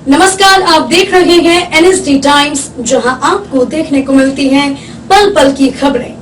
नमस्कार, आप देख रहे हैं एनएसडी टाइम्स, जहां आपको देखने को मिलती हैं पल पल की खबरें।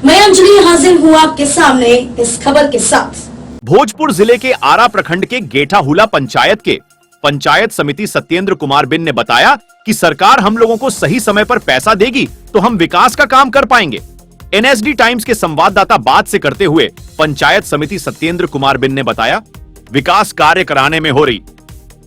मैं अंजलि हाजिर हूं आपके सामने इस खबर के साथ। भोजपुर जिले के आरा प्रखंड के गेठाहुला पंचायत के पंचायत समिति सत्येंद्र कुमार बिन ने बताया कि सरकार हम लोगों को सही समय पर पैसा देगी तो हम विकास का काम कर पाएंगे। एनएसडी टाइम्स के संवाददाता बात से करते हुए पंचायत समिति सत्येंद्र कुमार बिन ने बताया, विकास कार्य कराने में हो रही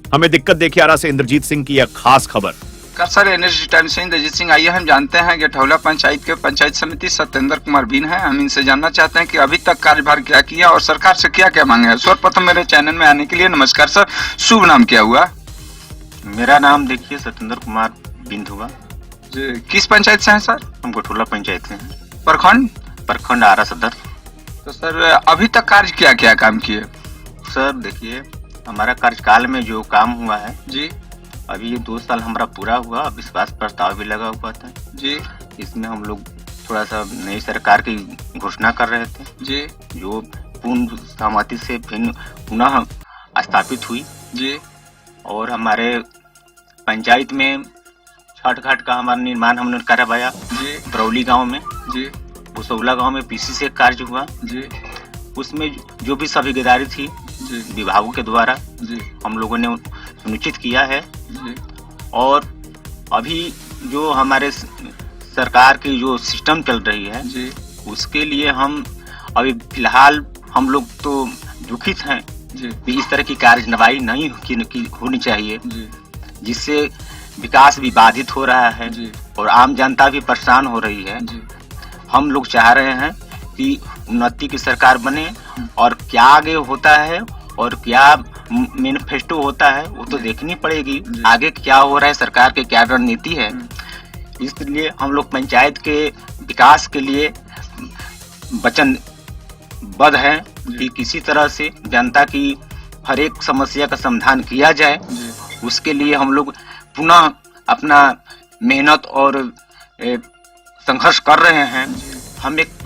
हमें दिक्कत देखी। आरा से इंद्रजीत सिंह की यह खास खबर। सर, एनएसडी टाइम्स से इंद्रजीत सिंह, आइए हम जानते हैं गेठौला पंचायत के पंचायत समिति सत्येंद्र कुमार बिन है। हम इनसे जानना चाहते हैं कि अभी तक कार्यभार क्या किया और सरकार से क्या क्या मांगे है। सर्वप्रथम मेरे चैनल में आने के लिए नमस्कार सर। शुभ नाम क्या हुआ? मेरा नाम देखिए सत्येंद्र कुमार बिन हुआ। किस पंचायत से हैं सर? हम गेठौला पंचायत से हैं। प्रखंड आरा सदर। तो सर अभी तक कार्य क्या क्या काम किए? सर देखिए, हमारा कार्यकाल में जो काम हुआ है जी, अभी ये 2 साल हमारा पूरा हुआ। विश्वास प्रस्ताव भी लगा हुआ था जी। इसमें हम लोग थोड़ा सा नई सरकार की घोषणा कर रहे थे जी, जो पूर्ण सहमति से फिर पुनः स्थापित हुई जी। और हमारे पंचायत में छठ घाट का हमारा निर्माण हमने करवाया जी, बरौली गांव में जी, भुसौला गांव में पीसी से कार्य हुआ जी। उसमें जो भी भागीदारी थी जी, विभागों के द्वारा जी, हम लोगों ने सुनिश्चित किया है। जी, और अभी जो हमारे सरकार की जो सिस्टम चल रही है जी, उसके लिए हम अभी फिलहाल हम लोग तो दुखित हैं जी, कि इस तरह की कार्यवाही नहीं होनी चाहिए, जी, जिससे विकास भी बाधित हो रहा है जी, और आम जनता भी परेशान हो रही है। जी। हम लोग चाह रहे हैं कि उन्नति की सरकार बने और क्या आगे होता है और क्या मैनिफेस्टो होता है वो तो देखनी पड़ेगी। आगे क्या हो रहा है, सरकार की क्या रणनीति है। इसलिए हम लोग पंचायत के विकास के लिए वचनबद्ध हैं कि किसी तरह से जनता की हर एक समस्या का समाधान किया जाए। उसके लिए हम लोग पुनः अपना मेहनत और संघर्ष कर रहे हैं। हम एक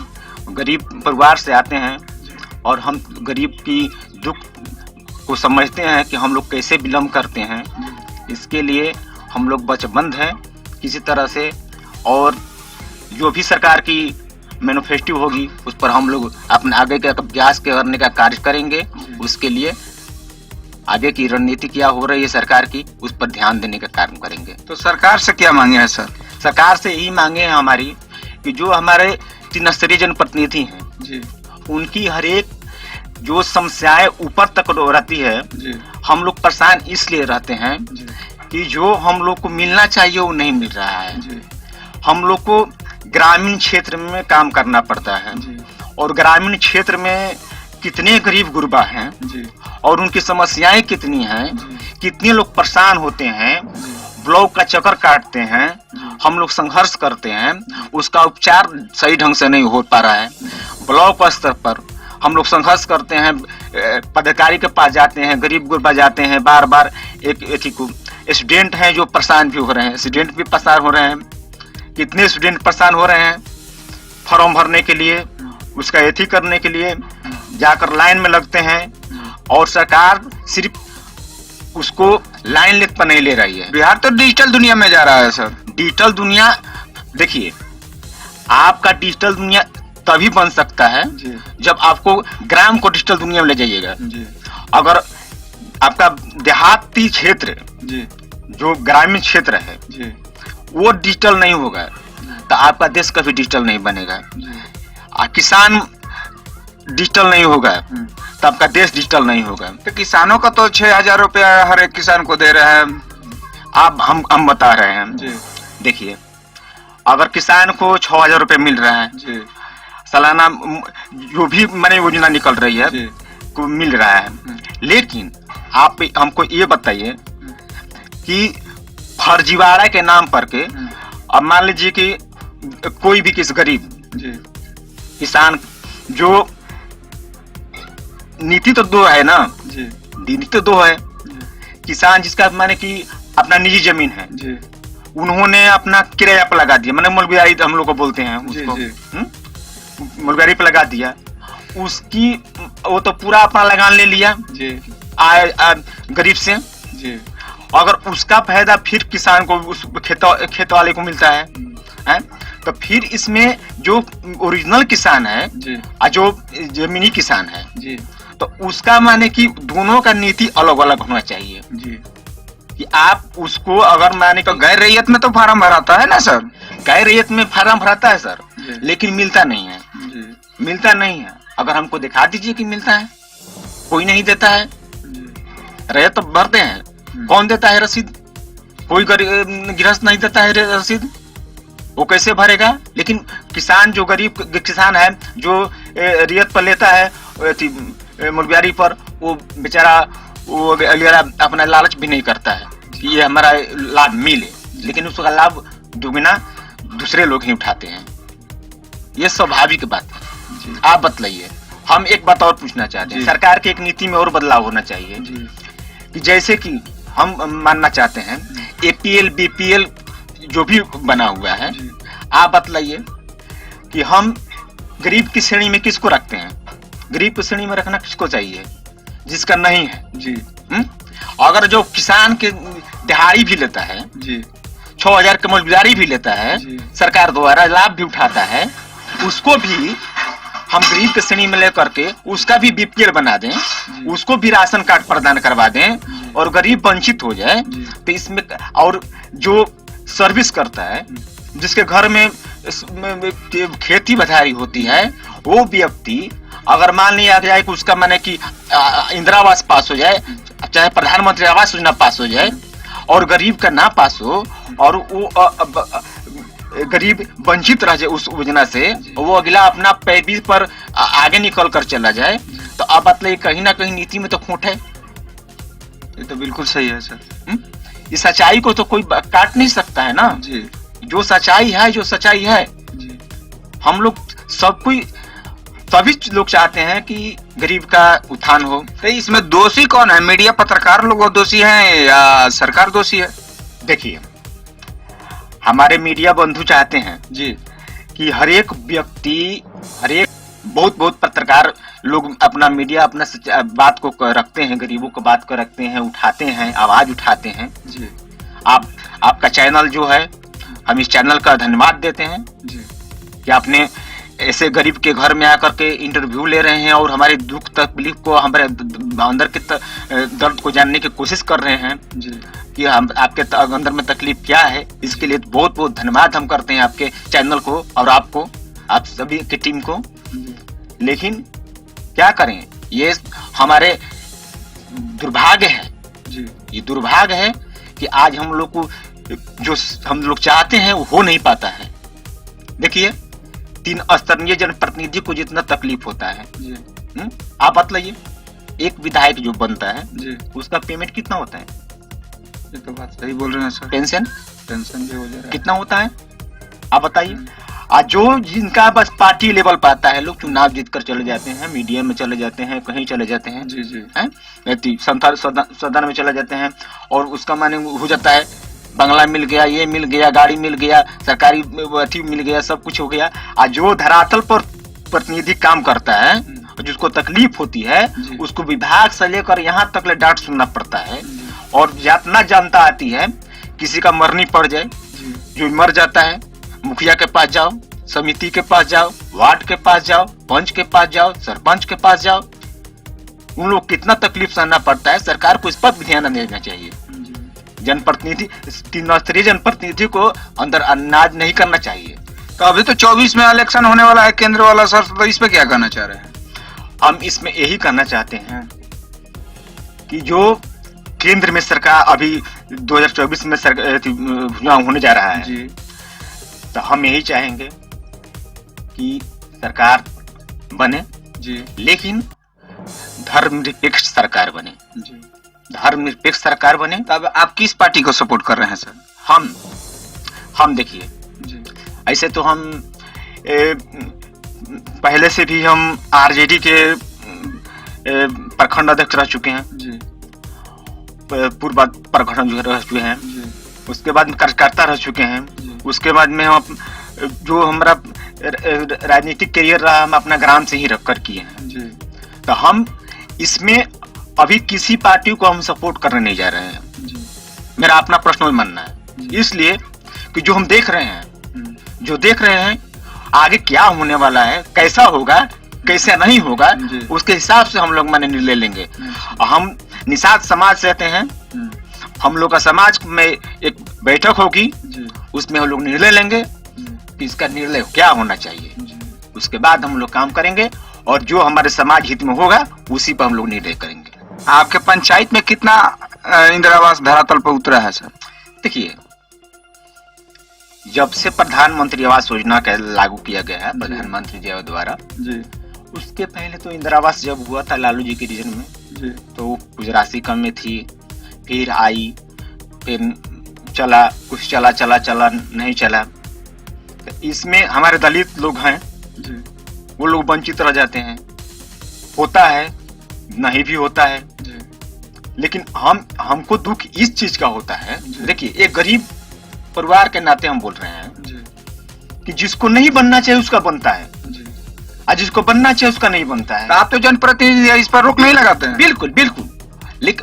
गरीब परिवार से आते हैं और हम गरीब की दुख को समझते हैं कि हम लोग कैसे विलम्ब करते हैं। इसके लिए हम लोग वचनबद्ध हैं किसी तरह से, और जो भी सरकार की मैनिफेस्टो होगी उस पर हम लोग अपने आगे का अभ्यास करने का कार्य करेंगे। उसके लिए आगे की रणनीति क्या हो रही है सरकार की, उस पर ध्यान देने का कार्य करेंगे। तो सरकार से क्या मांगे हैं सर? सरकार से यही मांगे हैं हमारी कि जो हमारे 3 स्तरीय जनप्रतिनिधि हैं जी, उनकी हर एक जो समस्याएं ऊपर तक रहती है, जी, हम लोग परेशान इसलिए रहते हैं जी, कि जो हम लोग को मिलना चाहिए वो नहीं मिल रहा है। जी, हम लोग को ग्रामीण क्षेत्र में काम करना पड़ता है जी, और ग्रामीण क्षेत्र में कितने गरीब गुरबा हैं जी, और उनकी समस्याएं कितनी हैं, कितने लोग परेशान होते हैं, ब्लॉक का चक्कर काटते हैं, हम लोग संघर्ष करते हैं, उसका उपचार सही ढंग से नहीं हो पा रहा है। ब्लॉक स्तर पर हम लोग संघर्ष करते हैं, पदाधिकारी के पास जाते हैं, गरीब गुरबा जाते हैं, बार बार एक स्टूडेंट हैं जो परेशान भी हो रहे हैं, स्टूडेंट भी परेशान हो रहे हैं। कितने स्टूडेंट परेशान हो रहे हैं फॉर्म भरने के लिए, उसका एथी करने के लिए जाकर लाइन में लगते हैं और सरकार सिर्फ उसको लाइन लेट पर नहीं ले रही है। बिहार तो डिजिटल दुनिया में जा रहा है सर। डिजिटल दुनिया, देखिए आपका डिजिटल दुनिया तभी बन सकता है जी, जब आपको ग्राम को डिजिटल दुनिया में ले जाइएगा। जी, अगर आपका देहाती क्षेत्र जी, जो ग्रामीण क्षेत्र है जी, वो डिजिटल नहीं होगा तो आपका देश कभी डिजिटल नहीं बनेगा। जी, किसान डिजिटल नहीं होगा तो आपका देश डिजिटल नहीं होगा। तो किसानों का तो 6,000 रुपया हर एक किसान को दे रहे हैं। आप हम बता रहे हैं जी, देखिए, अगर किसान को 6,000 रुपये मिल रहा है जी, सालाना, जो भी मैंने योजना निकल रही है जी, को मिल रहा है, लेकिन आप हमको ये बताइए कि फर्जीवाड़ा के नाम पर के अब मान लीजिए कि कोई भी किस गरीब जी, किसान, जो नीति तो 2 है ना, जी, नीति तो 2 है। किसान जिसका माने कि अपना निजी जमीन है, जी, उन्होंने अपना किराया पर लगा दिया, माने मुलबियारी हम लोग को बोलते हैं उसको, जी, मुलबियारी पर लगा दिया, उसकी वो तो पूरा अपना लगान ले लिया जी, गरीब से, जी, अगर उसका फायदा फिर किसान को, उस खेत वाले को मिलता है, हैं? तो फिर इसमें जो ओरिजिनल किसान है जी और जो जमीनी किसान है, जी तो उसका माने कि दोनों का नीति अलग अलग होना चाहिए। जी। कि आप उसको अगर माने तो कि गैर रैयत में तो फार्म भराता है ना सर? गैर रैयत में फार्म भराता है सर, जी। लेकिन मिलता नहीं है, जी मिलता नहीं है। अगर हमको दिखा दीजिए कि मिलता है, कोई नहीं देता है। जी रैयत तो भरते हैं, कौन देता है रसीद? कोई गृहस्थ नहीं देता है रसीद, वो कैसे भरेगा? लेकिन किसान, जो गरीब किसान है, जो रियत पर लेता है मुर्गियारी पर, वो बेचारा वो अपना लालच भी नहीं करता है कि ये हमारा लाभ मिले, लेकिन उसका लाभ दुगना दूसरे लोग ही उठाते हैं। ये स्वाभाविक बात है। जी आप बतलाइए। हम एक बात और पूछना चाहते हैं, जी। सरकार की एक नीति में और बदलाव होना चाहिए जी कि जैसे कि हम मानना चाहते हैं APL BPL जो भी बना हुआ है, जी आप बतलाइए कि हम गरीब की श्रेणी में किसको रखते हैं? गरीब की श्रेणी में रखना किसको चाहिए? जिसका नहीं है। जी अगर जो किसान के दिहाड़ी भी लेता है, जी 6,000 की मजदूरी भी लेता है, जी। सरकार द्वारा लाभ भी उठाता है, उसको भी हम गरीब की श्रेणी में लेकर के उसका भी BPL बना दें, उसको भी राशन कार्ड प्रदान करवा दें और गरीब वंचित हो जाए, तो इसमें और जो सर्विस करता है, जिसके घर में खेती बधारी होती है, वो व्यक्ति अगर मान लिया जाए कि उसका माने कि इंदिरा आवास पास हो जाए, चाहे प्रधानमंत्री आवास योजना पास हो जाए, और गरीब का ना पास हो और वो गरीब वंचित रह जाए उस योजना से, वो अगला अपना पैरवी पर आगे निकल कर चला जाए, तो अब मतलब कहीं ना कहीं नीति में तो खोट है। ये तो बिल्कुल सही है सर। इस सच्चाई को तो कोई काट नहीं सकता है ना। जी जो सच्चाई है, जो सच्चाई है, जी हम लोग सब कोई, सभी लोग चाहते हैं कि गरीब का उत्थान हो। तो इसमें दोषी कौन है? मीडिया, पत्रकार लोग दोषी हैं या सरकार दोषी है? देखिए, हमारे मीडिया बंधु चाहते हैं जी कि हर एक व्यक्ति, हर एक बहुत पत्रकार लोग अपना मीडिया, अपना बात को रखते हैं, गरीबों को बात को रखते हैं, उठाते हैं, आवाज उठाते हैं। जी आपका चैनल जो है, हम इस चैनल का धन्यवाद देते हैं जी कि आपने ऐसे गरीब के घर में आकर के इंटरव्यू ले रहे हैं और हमारे दुख तकलीफ को, हमारे अंदर के दर्द को जानने की कोशिश कर रहे हैं जी कि हम आपके अंदर में तकलीफ क्या है। इसके लिए बहुत बहुत धन्यवाद हम करते हैं आपके चैनल को और आपको, आप सभी की टीम को। लेकिन क्या करें, ये हमारे दुर्भाग्य है, जी ये दुर्भाग्य है कि आज हम लोग को जो हम लोग चाहते हैं वो हो नहीं पाता है। देखिए, 3 स्तरीय जनप्रतिनिधि को जितना तकलीफ होता है, जी आप बतलाइए, एक विधायक जो बनता है जी उसका पेमेंट कितना होता है? ये तो बात सही बोल रहे हैं सर। पेंशन टेंशन भी हो जा रहा है। कितना होता है आप बताइए। आज जो जिनका बस पार्टी लेवल पर आता है, लोग चुनाव जीत कर चले जाते हैं, मीडिया में चले जाते हैं, कहीं चले जाते हैं, जी जी हैं, सदन में चले जाते हैं, और उसका माने हो जाता है बंगला मिल गया, ये मिल गया, गाड़ी मिल गया, सरकारी अथी मिल गया, सब कुछ हो गया। आज जो धरातल पर प्रतिनिधि काम करता है, जिसको तकलीफ होती है, उसको विभाग से लेकर यहाँ तक ले डांट सुनना पड़ता है। और जितना जनता आती है, किसी का मरनी पड़ जाए, जो मर जाता है, मुखिया के पास जाओ, समिति के पास जाओ, वार्ड के पास जाओ, पंच के पास जाओ, सरपंच के पास जाओ, उन लोग कितना तकलीफ सहना पड़ता है। सरकार को इस पर भी ध्यान देना चाहिए। जनप्रतिनिधि, 3 स्तरीय जनप्रतिनिधि को अंदर अनाज नहीं करना चाहिए। तो अभी तो 24 में इलेक्शन होने वाला है केंद्र वाला सर, तो इस पे क्या कहना चाह रहे हैं? हम इसमें यही कहना चाहते हैं कि जो केंद्र में सरकार अभी 2024 में चुनाव होने जा रहा है जी तो हम यही चाहेंगे कि सरकार बने, जी लेकिन धर्मनिरपेक्ष सरकार बने, जी। धर्मनिरपेक्ष सरकार बने। तब आप किस पार्टी को सपोर्ट कर रहे हैं सर? हम देखिए, जी ऐसे तो हम पहले से भी हम आरजेडी के प्रखंड अध्यक्ष रह चुके हैं, जी पूर्व प्रखंड जो रह चुके हैं, जी उसके बाद कार्यकर्ता रह चुके हैं, जी। उसके बाद में हम जो हमारा राजनीतिक करियर रहा, हम अपना ग्राम से ही रख कर किए हैं। जी तो हम इसमें अभी किसी पार्टी को हम सपोर्ट करने नहीं जा रहे हैं। जी मेरा अपना पर्सनल मानना है। इसलिए कि जो हम देख रहे हैं आगे क्या होने वाला है, कैसा होगा कैसे नहीं होगा, उसके हिसाब से हम लोग माने निर्णय लेंगे। हम निषाद समाज से रहते हैं, हम लोग का समाज में एक बैठक होगी, उसमें हम लोग निर्णय लेंगे कि इसका निर्णय क्या होना चाहिए। उसके बाद हम लोग काम करेंगे और जो हमारे समाज हित में होगा उसी पर हम लोग निर्णय करेंगे। आपके पंचायत में कितना इंदिरा आवास धरातल पर उतरा है सर? देखिए, जब से प्रधानमंत्री आवास योजना का लागू किया गया है प्रधानमंत्री जी द्वारा, उसके पहले तो इंदिरा आवास जब हुआ था लालू जी के रीजन में, तो कुछ राशि कम में थी, फिर आई, फिर चला, कुछ चला नहीं चला। तो इसमें हमारे दलित लोग हैं, वो लोग वंचित रह जाते हैं। होता है, नहीं भी होता है, लेकिन हमको दुख इस चीज का होता है। देखिए, एक गरीब परिवार के नाते हम बोल रहे हैं कि जिसको नहीं बनना चाहिए उसका बनता है, और जिसको बनना चाहिए उसका नहीं बनता है। तो आप तो जनप्रतिनिधि है, इस पर रोक नहीं लगाते हैं? बिल्कुल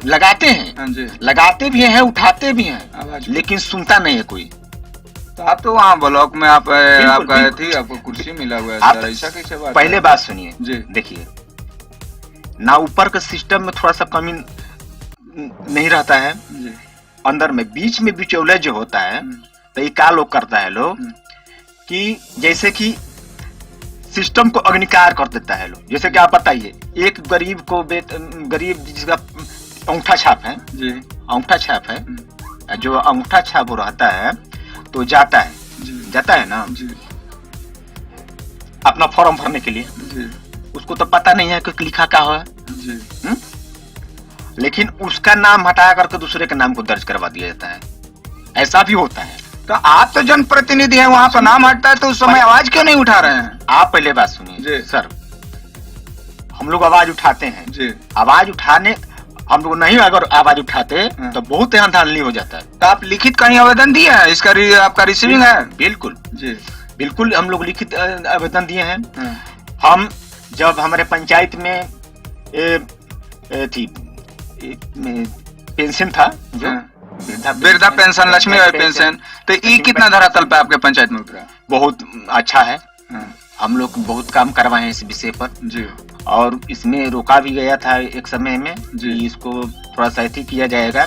लगाते हैं, लगाते भी हैं, उठाते भी हैं, लेकिन सुनता नहीं है कोई। तो आप तो वहाँ ब्लॉक में आप आपका थी, आपको कुर्सी मिला हुआ है सर, ऐसा कैसे बात? पहले बात सुनिए, देखिए ना, ऊपर के सिस्टम में थोड़ा सा कमी नहीं रहता है, अंदर में बीच में बिचौलिया जो होता है, तो ये क्या लोग करता है लोग कि जैसे कि सिस्टम को अग्निकार कर देता है लोग। जैसे कि आप बताइए, एक गरीब को गरीब जिसका अंगूठा छाप है, जो अंगूठा छाप वो रहता है, तो जाता है ना अपना फॉर्म भरने के लिए, उसको तो पता नहीं है कि लिखा क्या है, लेकिन उसका नाम हटा करके दूसरे के नाम को दर्ज करवा दिया जाता है। ऐसा भी होता है। तो आप तो जनप्रतिनिधि हैं, वहाँ पर नाम हटता है तो उस समय आवाज क्यों नहीं उठा रहे हैं? आप पहले बात सुनिए सर, हम लोग आवाज उठाते हैं, आवाज उठाने हम लोग नहीं अगर आवाज उठाते तो बहुत यहाँ धांधली हो जाता है। तो आप लिखित कहीं आवेदन दिए हैं? इसका आपका रिसीविंग है? बिल्कुल हम लोग लिखित आवेदन दिए हैं। हम जब हमारे पंचायत में थी पेंशन था, जो वृद्धा पेंशन, लक्ष्मी बाई पेंशन, तो ये कितना धरातल पे आपके पंचायत में उतरा? बहुत अच्छा है, हम लोग बहुत काम करवाए हैं इस विषय पर, और इसमें रोका भी गया था एक समय में कि इसको थोड़ा सा ऐसी किया जाएगा।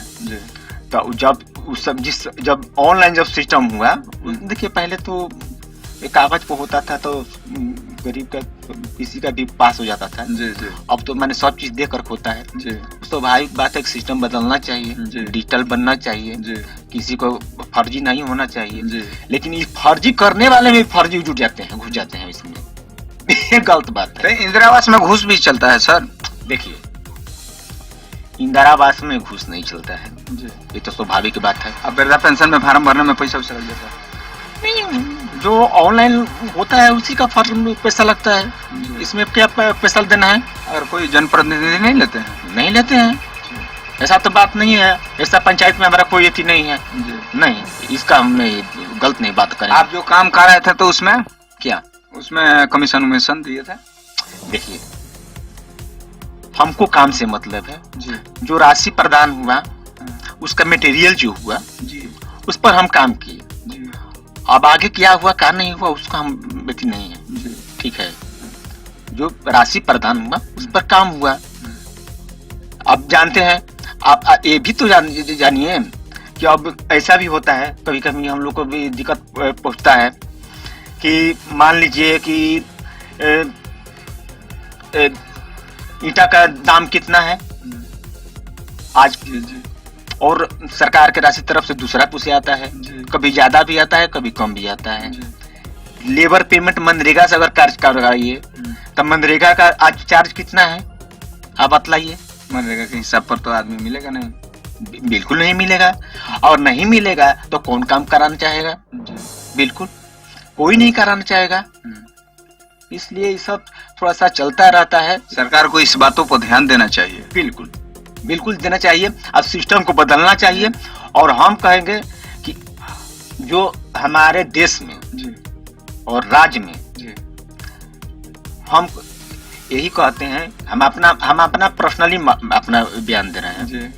तो जब ऑनलाइन जब सिस्टम हुआ, देखिए पहले तो कागज पे होता था तो गरीब का किसी का भी पास हो जाता था। अब तो मैंने सब चीज देख कर होता है। स्वाभाविक बात है, सिस्टम बदलना चाहिए, डिजिटल बनना चाहिए, किसी को फर्जी नहीं होना चाहिए। लेकिन ये फर्जी करने वाले में फर्जी जुट जाते हैं, घुस जाते हैं इसमें। ये गलत बात है। इंदिरा आवास में घूस भी चलता है सर? देखिए, इंदिरा आवास में घूस नहीं चलता है, ये तो स्वाभाविक बात है। अब वृद्धा पेंशन में फार्म भरने में पैसा लग जाता है? नहीं, जो ऑनलाइन होता है उसी का फॉर्म पैसा लगता है, इसमें क्या पैसा देना है? अगर कोई जनप्रतिनिधि नहीं लेते हैं? नहीं लेते हैं, ऐसा तो बात नहीं है। ऐसा पंचायत में हमारा कोई यति नहीं है, नहीं, इसका हम गलत नहीं बात करें। आप जो काम कर रहे थे तो उसमें क्या, उसमें कमीशन उमीशन दिए थे? देखिए, हमको काम से मतलब है, जो राशि प्रदान हुआ उसका मटेरियल जो हुआ उस पर हम काम किए। अब आगे क्या हुआ क्या नहीं हुआ उसका हम बेटी नहीं है, ठीक है। जो राशि प्रदान हुआ उस पर काम हुआ। अब जानते हैं आप ये भी तो जानिए कि अब ऐसा भी होता है, कभी कभी हम लोग को भी दिक्कत पहुंचता है कि मान लीजिए कि ईंटा का दाम कितना है आज, और सरकार के राशि तरफ से दूसरा पूछे आता है, कभी ज्यादा भी आता है कभी कम भी आता है। लेबर पेमेंट मनरेगा से अगर कार्य करवाइए तो मनरेगा का आज चार्ज कितना है आप बतलाइए। मनरेगा के हिसाब पर तो आदमी मिलेगा नहीं, बिल्कुल नहीं मिलेगा, और नहीं मिलेगा तो कौन काम कराना चाहेगा? बिल्कुल कोई नहीं कराना चाहेगा। इसलिए ये सब थोड़ा सा चलता रहता है। सरकार को इस बातों पर ध्यान देना चाहिए। बिल्कुल बिल्कुल देना चाहिए। अब सिस्टम को बदलना चाहिए, और हम कहेंगे कि जो हमारे देश में और राज्य में हम यही कहते हैं, हम अपना पर्सनली अपना बयान दे रहे हैं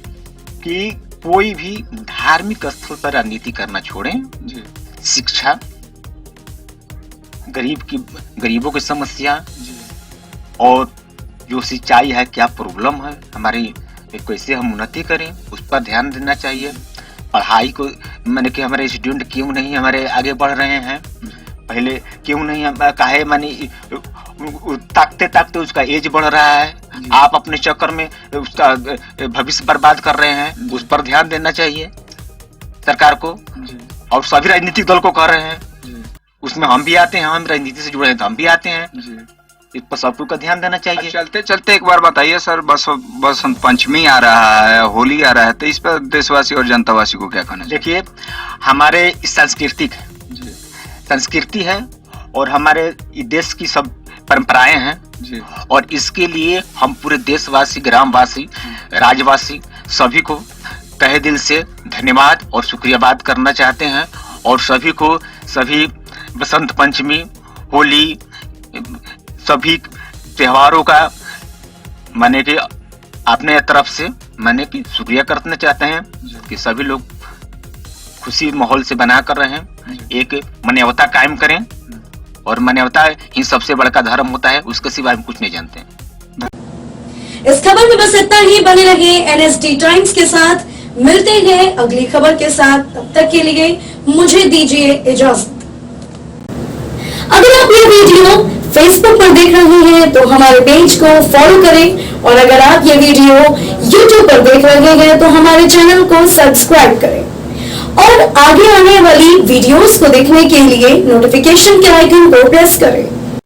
कि कोई भी धार्मिक स्थल पर राजनीति करना छोड़ें। जी शिक्षा, गरीबों की समस्या जी और जो सिंचाई है, क्या प्रॉब्लम है हमारी, कैसे हम उन्नति करें, उस पर ध्यान देना चाहिए। पढ़ाई को मैंने कि हमारे स्टूडेंट क्यों नहीं हमारे आगे बढ़ रहे हैं, पहले क्यों नहीं हम काहे मानी ताकते ताकते उसका एज बढ़ रहा है, आप अपने चक्कर में उसका भविष्य बर्बाद कर रहे हैं, उस पर ध्यान देना चाहिए सरकार को। और सभी राजनीतिक दल को कह रहे हैं, उसमें हम भी आते हैं, हम राजनीति से जुड़े हैं तो हम भी आते हैं, इस पर सबको का ध्यान देना चाहिए। चलते चलते एक बार बताइए सर, बसंत पंचमी आ रहा है, होली आ रहा है, तो इस पर देशवासी और जनतावासी को क्या कहना चाहिए? देखिए, हमारे संस्कृति है और हमारे देश की सब परंपराएं हैं जी। और इसके लिए हम पूरे देशवासी, ग्रामवासी, राज्यवासी सभी को तहे दिल से धन्यवाद और शुक्रियाबाद करना चाहते हैं। और सभी बसंत पंचमी, होली, सभी त्योहारों का माने कि अपने तरफ से माने कि शुक्रिया करना चाहते हैं कि सभी लोग खुशी माहौल से बना कर रहे हैं, एक मानवता कायम करें और मानवता ही सबसे बड़ा धर्म होता है, उसके सिवा हम कुछ नहीं जानते हैं। इस खबर में बस इतना ही। बने रहे NSD टाइम्स के साथ, मिलते हैं अगली खबर के साथ, तब तक के लिए मुझे दीजिए इजाजत। अगर आप ये वीडियो फेसबुक पर देख रहे हैं तो हमारे पेज को फॉलो करें और अगर आप ये वीडियो यूट्यूब पर देख रहे हैं तो हमारे चैनल को सब्सक्राइब करें और आगे आने वाली वीडियोस को देखने के लिए नोटिफिकेशन के आइकन को प्रेस करें।